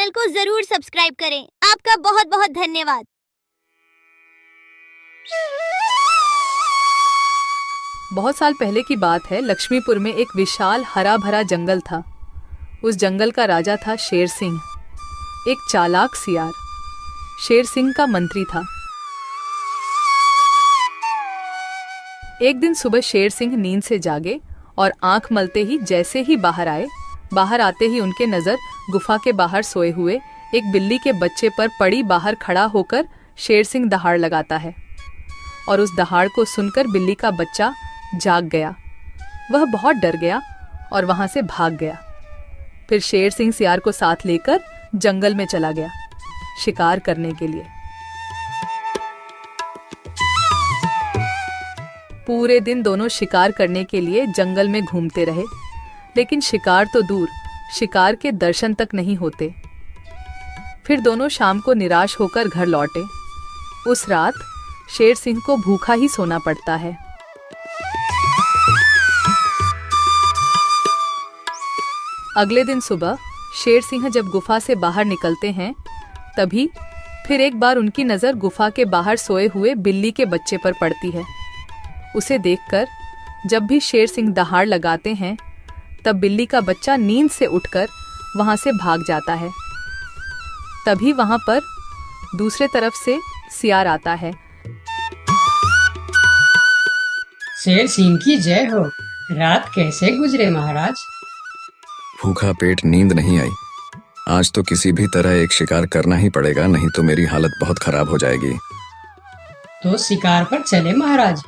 Channel को जरूर subscribe करें। आपका बहुत बहुत धन्यवाद। बहुत साल पहले की बात है। लक्ष्मीपुर में एक विशाल हरा भरा जंगल था। उस जंगल का राजा था शेर सिंह, एक चालाक सियार। शेर सिंह का मंत्री था। एक दिन सुबह शेर सिंह नींद से जागे और आंख मलते ही जैसे ही बाहर आते ही उनके नजर गुफा के बाहर सोए हुए एक बिल्ली के बच्चे पर पड़ी। बाहर खड़ा होकर शेर सिंह दहाड़ लगाता है और उस दहाड़ को सुनकर बिल्ली का बच्चा जाग गया। वह बहुत डर गया और वहां से भाग गया। फिर शेर सिंह सियार को साथ लेकर जंगल में चला गया शिकार करने के लिए। पूरे दिन दोनों शिकार करने के लिए जंगल में घूमते रहे, लेकिन शिकार तो दूर, शिकार के दर्शन तक नहीं होते। फिर दोनों शाम को निराश होकर घर लौटे। उस रात शेर सिंह को भूखा ही सोना पड़ता है। अगले दिन सुबह शेर सिंह जब गुफा से बाहर निकलते हैं, तभी फिर एक बार उनकी नजर गुफा के बाहर सोए हुए बिल्ली के बच्चे पर पड़ती है। उसे देखकर जब भी शेर सिंह दहाड़ लगाते हैं, तब बिल्ली का बच्चा नींद से उठकर वहां से भाग जाता है। तभी वहां पर दूसरे तरफ से सियार आता है। शेर सिंह की जय हो। रात कैसे गुजरे महाराज? भूखा पेट, नींद नहीं आई। आज तो किसी भी तरह एक शिकार करना ही पड़ेगा, नहीं तो मेरी हालत बहुत खराब हो जाएगी। तो शिकार पर चले महाराज।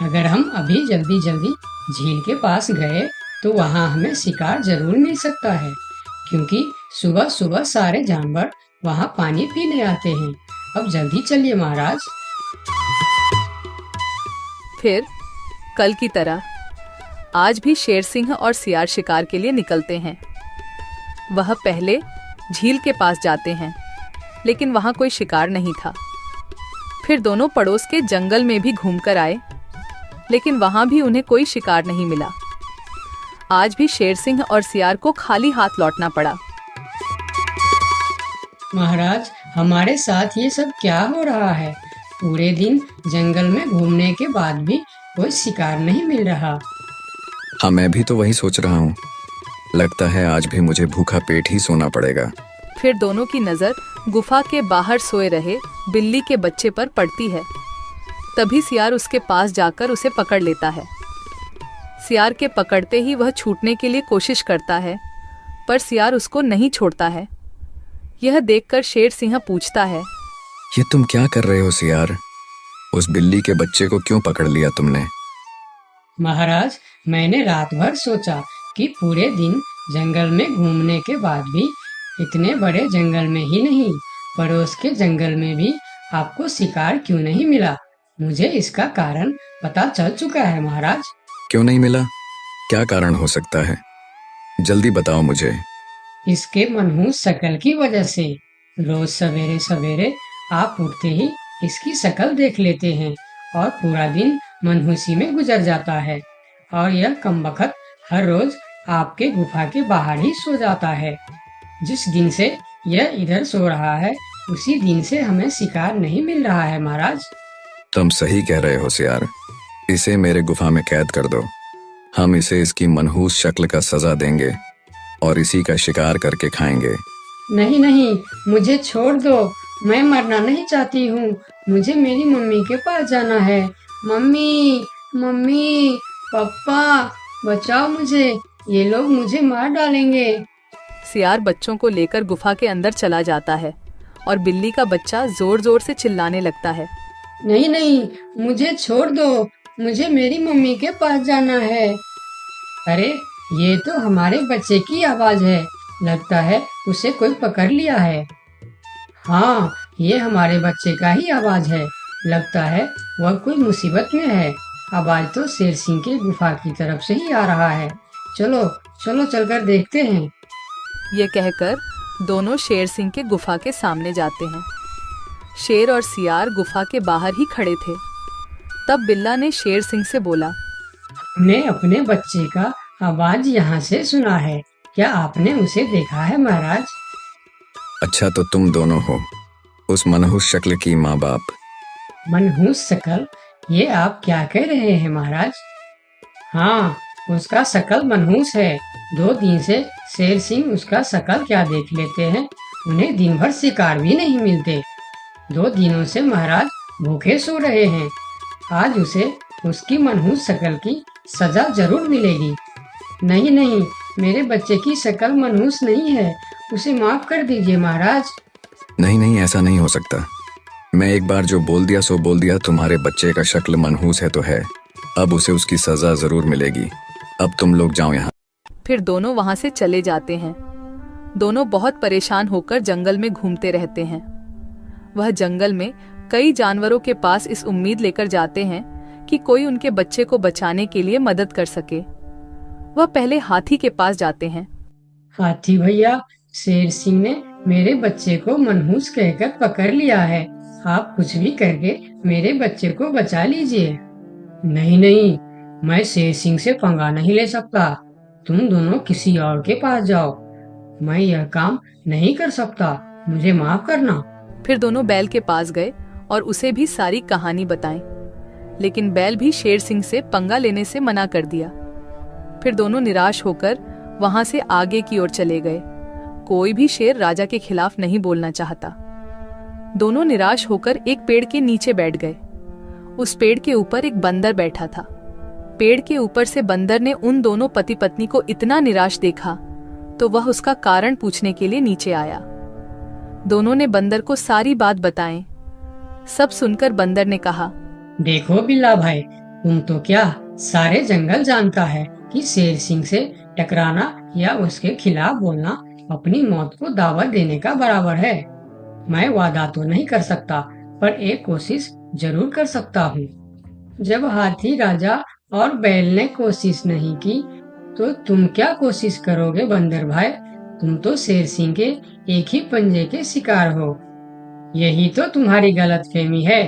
अगर हम अभी जल्दी झील के पास गए तो वहाँ हमें शिकार जरूर मिल सकता है, क्योंकि सुबह सुबह सारे जानवर वहाँ पानी पीने आते हैं। अब जल्दी चलिए महाराज। फिर कल की तरह आज भी शेर सिंह और सियार शिकार के लिए निकलते हैं। वह पहले झील के पास जाते हैं, लेकिन वहां कोई शिकार नहीं था। फिर दोनों पड़ोस के जंगल में भी घूमकर आए, लेकिन वहां भी उन्हें कोई शिकार नहीं मिला। आज भी शेर सिंह और सियार को खाली हाथ लौटना पड़ा। महाराज, हमारे साथ ये सब क्या हो रहा है? पूरे दिन जंगल में घूमने के बाद भी कोई शिकार नहीं मिल रहा। हाँ, मैं भी तो वही सोच रहा हूँ। लगता है आज भी मुझे भूखा पेट ही सोना पड़ेगा। फिर दोनों की नजर गुफा के बाहर सोए रहे बिल्ली के बच्चे पर पड़ती है। तभी सियार उसके पास जाकर उसे पकड़ लेता है। सियार के पकड़ते ही वह छूटने के लिए कोशिश करता है, पर सियार उसको नहीं छोड़ता है। यह देखकर शेर सिंह पूछता है, ये तुम क्या कर रहे हो सियार? उस बिल्ली के बच्चे को क्यों पकड़ लिया तुमने? महाराज, मैंने रात भर सोचा कि पूरे दिन जंगल में घूमने के बाद भी इतने बड़े जंगल में ही नहीं, पड़ोस के जंगल में भी आपको शिकार क्यों नहीं मिला। मुझे इसका कारण पता चल चुका है महाराज। क्यों नहीं मिला? क्या कारण हो सकता है? जल्दी बताओ मुझे। इसके मनहूस शक्ल की वजह से। रोज सवेरे सवेरे आप उठते ही इसकी शक्ल देख लेते हैं और पूरा दिन मनहूसी में गुजर जाता है, और यह कमबख्त हर रोज आपके गुफा के बाहर ही सो जाता है। जिस दिन से यह इधर सो रहा है, उसी दिन से हमें शिकार नहीं मिल रहा है महाराज। तुम सही कह रहे हो सियार। इसे मेरे गुफा में कैद कर दो। हम इसे इसकी मनहूस शक्ल का सजा देंगे और इसी का शिकार करके खाएंगे। नहीं नहीं, मुझे छोड़ दो। मैं मरना नहीं चाहती हूँ। मुझे मेरी मम्मी के पास जाना है। मम्मी, मम्मी, पापा, बचाओ मुझे। ये लोग मुझे मार डालेंगे। सियार बच्चों को लेकर गुफा के अंदर चला जाता है और बिल्ली का बच्चा जोर जोर से चिल्लाने लगता है, नहीं नहीं, मुझे छोड़ दो। मुझे मेरी मम्मी के पास जाना है। अरे, ये तो हमारे बच्चे की आवाज है। लगता है उसे कोई पकड़ लिया है। हाँ, ये हमारे बच्चे का ही आवाज है। लगता है वह कोई मुसीबत में है। आवाज तो शेर सिंह के गुफा की तरफ से ही आ रहा है। चलो चलो, चलकर देखते हैं। ये कहकर दोनों शेर सिंह के गुफा के सामने जाते हैं। शेर और सियार गुफा के बाहर ही खड़े थे। तब बिल्ला ने शेर सिंह से बोला, हमने अपने बच्चे का आवाज यहाँ से सुना है। क्या आपने उसे देखा है महाराज? अच्छा तो तुम दोनों हो उस मनहूस शक्ल की माँ बाप। मनहूस शकल, ये आप क्या कह रहे हैं महाराज? हाँ, उसका शकल मनहूस है। 2 दिन से शेर सिंह उसका शकल क्या देख लेते हैं। उन्हें दिन भर शिकार भी नहीं मिलते। 2 दिनों से महाराज भूखे सो रहे हैं। आज उसे उसकी मनहूस शक्ल की सजा जरूर मिलेगी। नहीं नहीं, मेरे बच्चे की शक्ल मनहूस नहीं है, उसे माफ कर दीजिए महाराज। नहीं नहीं, ऐसा नहीं हो सकता। मैं एक बार जो बोल दिया सो बोल दिया। तुम्हारे बच्चे का शक्ल मनहूस है तो है, अब उसे उसकी सजा जरूर मिलेगी। अब तुम लोग जाओ यहाँ। फिर दोनों वहां से चले जाते हैं। दोनों बहुत परेशान होकर जंगल में घूमते रहते हैं। वह जंगल में कई जानवरों के पास इस उम्मीद लेकर जाते हैं कि कोई उनके बच्चे को बचाने के लिए मदद कर सके। वह पहले हाथी के पास जाते हैं। हाथी भैया, शेर सिंह ने मेरे बच्चे को मनहूस कहकर पकड़ लिया है। आप कुछ भी करके मेरे बच्चे को बचा लीजिए। नहीं नहीं, मैं शेर सिंह से पंगा नहीं ले सकता। तुम दोनों किसी और के पास जाओ। मैं यह काम नहीं कर सकता, मुझे माफ करना। फिर दोनों बैल के पास गए और उसे भी सारी कहानी बताई, लेकिन बैल भी शेर सिंह से पंगा लेने से मना कर दिया। फिर दोनों निराश होकर वहां से आगे की ओर चले गए। कोई भी शेर राजा के खिलाफ नहीं बोलना चाहता। दोनों निराश होकर एक पेड़ के नीचे बैठ गए। उस पेड़ के ऊपर एक बंदर बैठा था। पेड़ के ऊपर से बंदर ने उन दोनों पति पत्नी को इतना निराश देखा तो वह उसका कारण पूछने के लिए नीचे आया। दोनों ने बंदर को सारी बात बताई। सब सुनकर बंदर ने कहा, देखो बिल्ला भाई, तुम तो क्या सारे जंगल जानता है कि शेर सिंह से टकराना या उसके खिलाफ बोलना अपनी मौत को दावत देने का बराबर है। मैं वादा तो नहीं कर सकता, पर एक कोशिश जरूर कर सकता हूँ। जब हाथी राजा और बैल ने कोशिश नहीं की, तो तुम क्या कोशिश करोगे बंदर भाई? तुम तो शेर सिंह के एक ही पंजे के शिकार हो। यही तो तुम्हारी गलतफहमी है।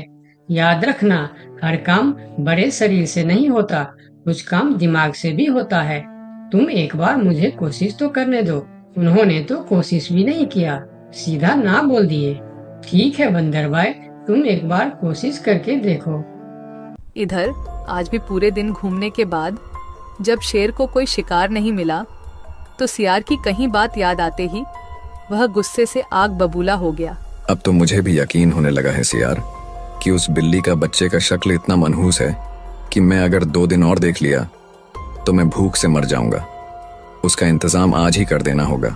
याद रखना, हर काम बड़े शरीर से नहीं होता, कुछ काम दिमाग से भी होता है। तुम एक बार मुझे कोशिश तो करने दो। उन्होंने तो कोशिश भी नहीं किया, सीधा ना बोल दिए। ठीक है बंदर भाई, तुम एक बार कोशिश करके देखो। इधर आज भी पूरे दिन घूमने के बाद जब शेर को कोई शिकार नहीं मिला तो सियार की कहीं बात याद आते ही वह गुस्से से आग बबूला हो गया। अब तो मुझे भी यकीन होने लगा है सियार कि उस बिल्ली का बच्चे का शक्ल इतना मनहूस है कि मैं अगर 2 दिन और देख लिया तो मैं भूख से मर जाऊंगा। उसका इंतजाम आज ही कर देना होगा।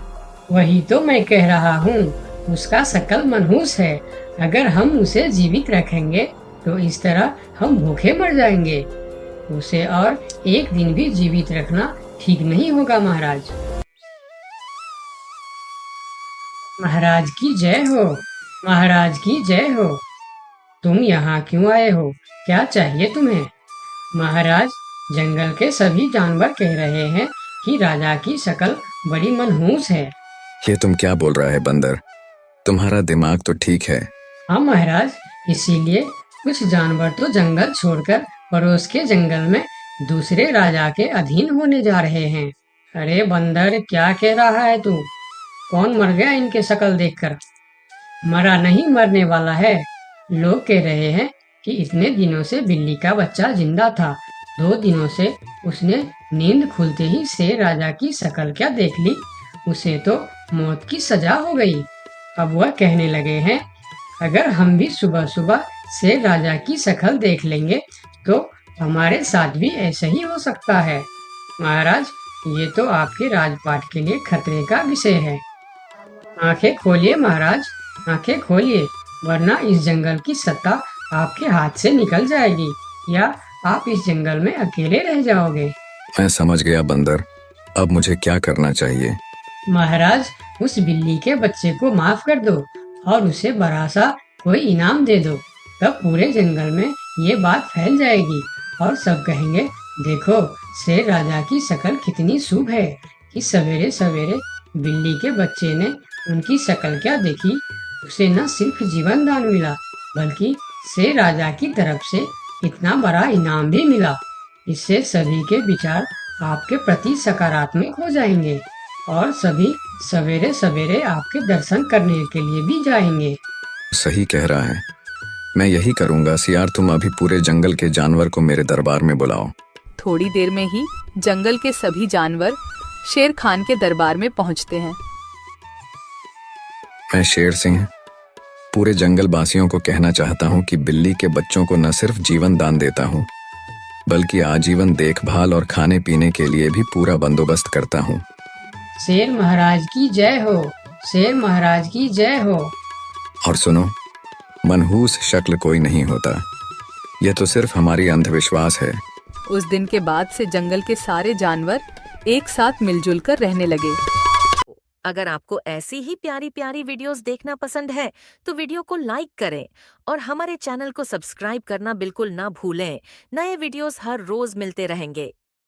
वही तो मैं कह रहा हूँ, उसका शक्ल मनहूस है। अगर हम उसे जीवित रखेंगे तो इस तरह हम भूखे मर जाएंगे। उसे और एक दिन भी जीवित रखना ठीक नहीं होगा महाराज। महाराज की जय हो, महाराज की जय हो। तुम यहाँ क्यों आए हो? क्या चाहिए तुम्हें? महाराज, जंगल के सभी जानवर कह रहे हैं कि राजा की शक्ल बड़ी मनहूस है। ये तुम क्या बोल रहा है बंदर? तुम्हारा दिमाग तो ठीक है। हाँ महाराज, इसीलिए कुछ जानवर तो जंगल छोड़कर पड़ोस के जंगल में दूसरे राजा के अधीन होने जा रहे हैं। अरे बंदर, क्या कह रहा है तू? कौन मर गया इनके शक्ल देखकर? मरा नहीं, मरने वाला है। लोग कह रहे हैं कि इतने दिनों से बिल्ली का बच्चा जिंदा था। 2 दिनों से उसने नींद खुलते ही शेर राजा की शक्ल क्या देख ली, उसे तो मौत की सजा हो गई। अब वह कहने लगे हैं, अगर हम भी सुबह सुबह शेर राजा की शक्ल देख लेंगे तो हमारे साथ भी ऐसा ही हो सकता है। महाराज, ये तो आपके राजपाट के लिए खतरे का विषय है। आंखें खोलिए महाराज, आंखें खोलिए, वरना इस जंगल की सत्ता आपके हाथ से निकल जाएगी या आप इस जंगल में अकेले रह जाओगे। मैं समझ गया बंदर, अब मुझे क्या करना चाहिए? महाराज, उस बिल्ली के बच्चे को माफ कर दो और उसे बड़ा सा कोई इनाम दे दो। तब पूरे जंगल में ये बात फैल जाएगी और सब कहेंगे, देखो शेर राजा की शक्ल कितनी शुभ है कि सवेरे सवेरे बिल्ली के बच्चे ने उनकी शक्ल क्या देखी, उसे न सिर्फ जीवन दान मिला बल्कि शेर राजा की तरफ से इतना बड़ा इनाम भी मिला। इससे सभी के विचार आपके प्रति सकारात्मक हो जाएंगे। और सभी सवेरे सवेरे आपके दर्शन करने के लिए भी जाएंगे। सही कह रहा है, मैं यही करूंगा। सियार, तुम अभी पूरे जंगल के जानवर को मेरे दरबार में बुलाओ। थोड़ी देर में ही जंगल के सभी जानवर शेर खान के दरबार में पहुंचते हैं। मैं शेर सिंह पूरे जंगल वासियों को कहना चाहता हूँ कि बिल्ली के बच्चों को न सिर्फ जीवन दान देता हूँ, बल्कि आजीवन देखभाल और खाने पीने के लिए भी पूरा बंदोबस्त करता हूँ। शेर महाराज की जय हो, शेर महाराज की जय हो। और सुनो, मनहूस शक्ल कोई नहीं होता, यह तो सिर्फ हमारी अंधविश्वास है। उस दिन के बाद से जंगल के सारे जानवर एक साथ मिलजुल कर रहने लगे। अगर आपको ऐसी ही प्यारी प्यारी वीडियोस देखना पसंद है तो वीडियो को लाइक करें और हमारे चैनल को सब्सक्राइब करना बिल्कुल ना भूलें। नए वीडियोस हर रोज मिलते रहेंगे।